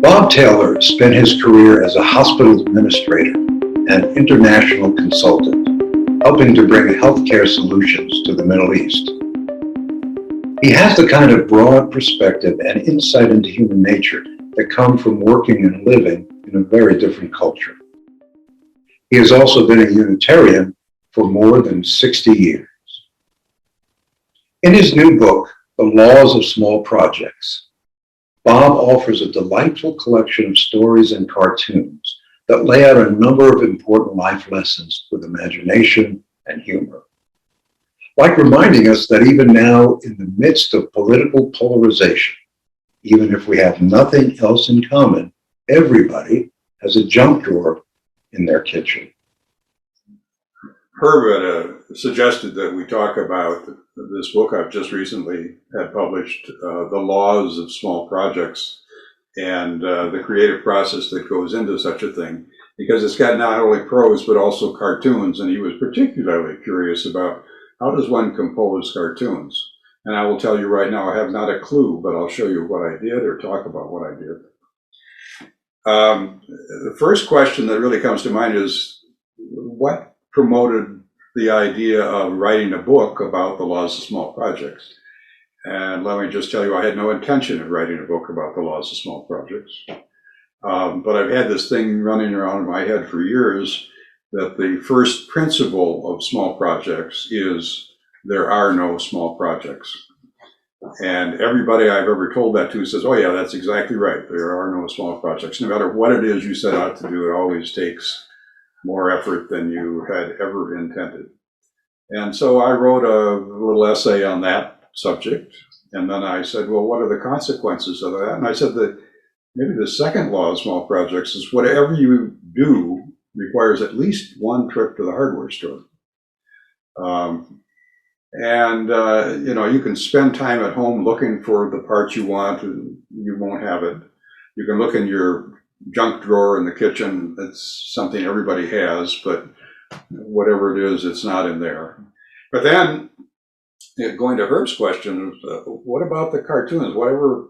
Bob Taylor spent his career as a hospital administrator and international consultant, helping to bring healthcare solutions to the Middle East. He has the kind of broad perspective and insight into human nature that come from working and living in a very different culture. He has also been a Unitarian for more than 60 years. In his new book, The Laws of Small Projects, Bob offers a delightful collection of stories and cartoons that lay out a number of important life lessons with imagination and humor. Like reminding us that even now, in the midst of political polarization, even if we have nothing else in common, everybody has a junk drawer in their kitchen. Herb suggested that we talk about this book I've just recently had published, The Laws of Small Projects, and the creative process that goes into such a thing, because it's got not only prose but also cartoons, and he was particularly curious about how does one compose cartoons. And I will tell you right now, I have not a clue, but I'll show you what I did or talk about what I did. The first question that really comes to mind is, what promoted the idea of writing a book about the laws of small projects? And let me just tell you, I had no intention of writing a book about the laws of small projects. But I've had this thing running around in my head for years that the first principle of small projects is there are no small projects. And everybody I've ever told that to says, oh yeah, that's exactly right. There are no small projects. No matter what it is you set out to do, it always takes more effort than you had ever intended. And so I wrote a little essay on that subject. And then I said, well, what are the consequences of that? And I said that maybe the second law of small projects is whatever you do requires at least one trip to the hardware store. You can spend time at home looking for the parts you want and you won't have it. You can look in your junk drawer in the kitchen. It's something everybody has, but whatever it is, it's not in there. But then, going to Herb's question, what about the cartoons? Whatever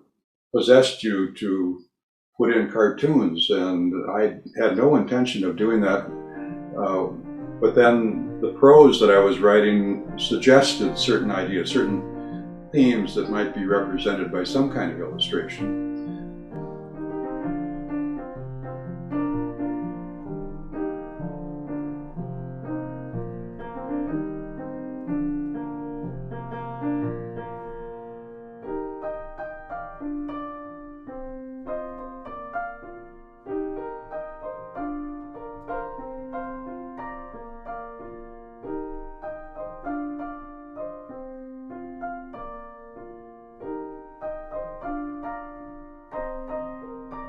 possessed you to put in cartoons? And I had no intention of doing that. But then the prose that I was writing suggested certain ideas, certain themes that might be represented by some kind of illustration.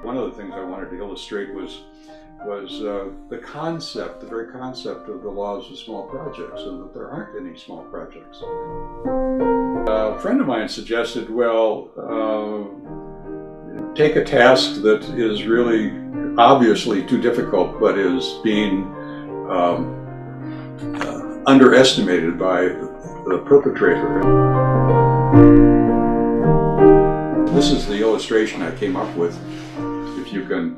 One of the things I wanted to illustrate was the concept, the very concept of the laws of small projects, and that there aren't any small projects. A friend of mine suggested, well, take a task that is really obviously too difficult, but is being underestimated by the perpetrator. This is the illustration I came up with. If you can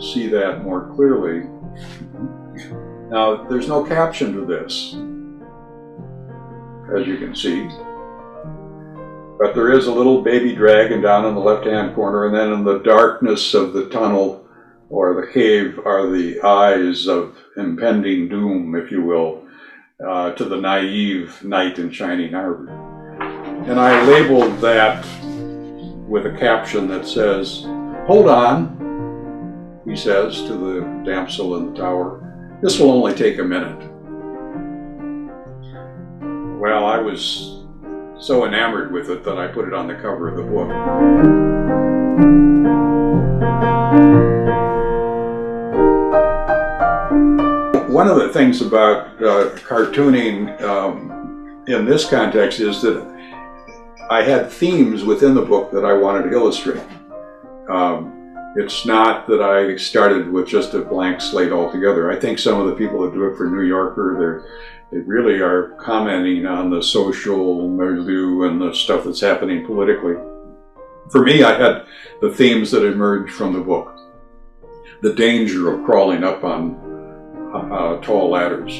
see that more clearly. Now, there's no caption to this, as you can see. But there is a little baby dragon down in the left-hand corner, and then in the darkness of the tunnel or the cave are the eyes of impending doom, if you will, to the naive knight in shining armor. And I labeled that with a caption that says, "Hold on," he says to the damsel in the tower, "this will only take a minute." Well, I was so enamored with it that I put it on the cover of the book. One of the things about cartooning in this context is that I had themes within the book that I wanted to illustrate. It's not that I started with just a blank slate altogether. I think some of the people that do it for New Yorker, they really are commenting on the social milieu and the stuff that's happening politically. For me, I had the themes that emerged from the book. The danger of crawling up on tall ladders,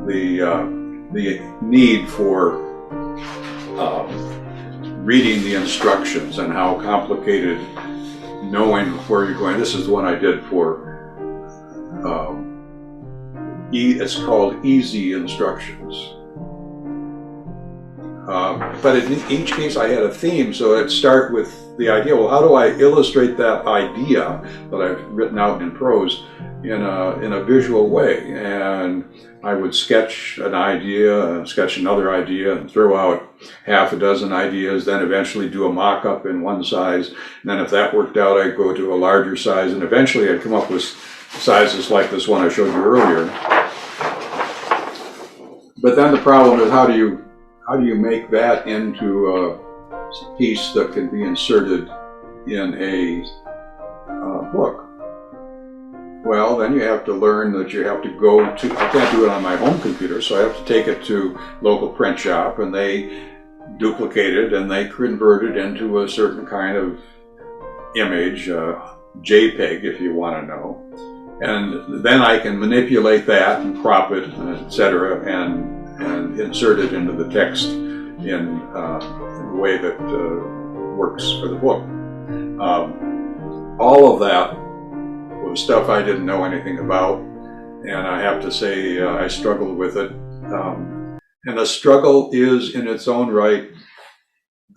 the need for reading the instructions and how complicated knowing where you're going. This is the one I did for, it's called Easy Instructions. But in each case I had a theme, so I'd start with the idea, well, how do I illustrate that idea that I've written out in prose in a visual way? And I would sketch an idea, sketch another idea, and throw out half a dozen ideas, then eventually do a mock-up in one size. And then if that worked out, I'd go to a larger size, and eventually I'd come up with sizes like this one I showed you earlier. But then the problem is, how do you make that into a piece that can be inserted in a book? Well, then you have to learn that you have to go to, I can't do it on my home computer, so I have to take it to local print shop, and they duplicate it and they convert it into a certain kind of image, JPEG if you want to know. And then I can manipulate that and crop it, etc., and insert it into the text in a way that works for the book. All of that was stuff I didn't know anything about, and I have to say I struggled with it. And the struggle is in its own right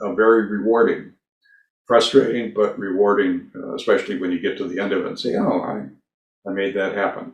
very rewarding. Frustrating, but rewarding, especially when you get to the end of it and say, oh, I made that happen.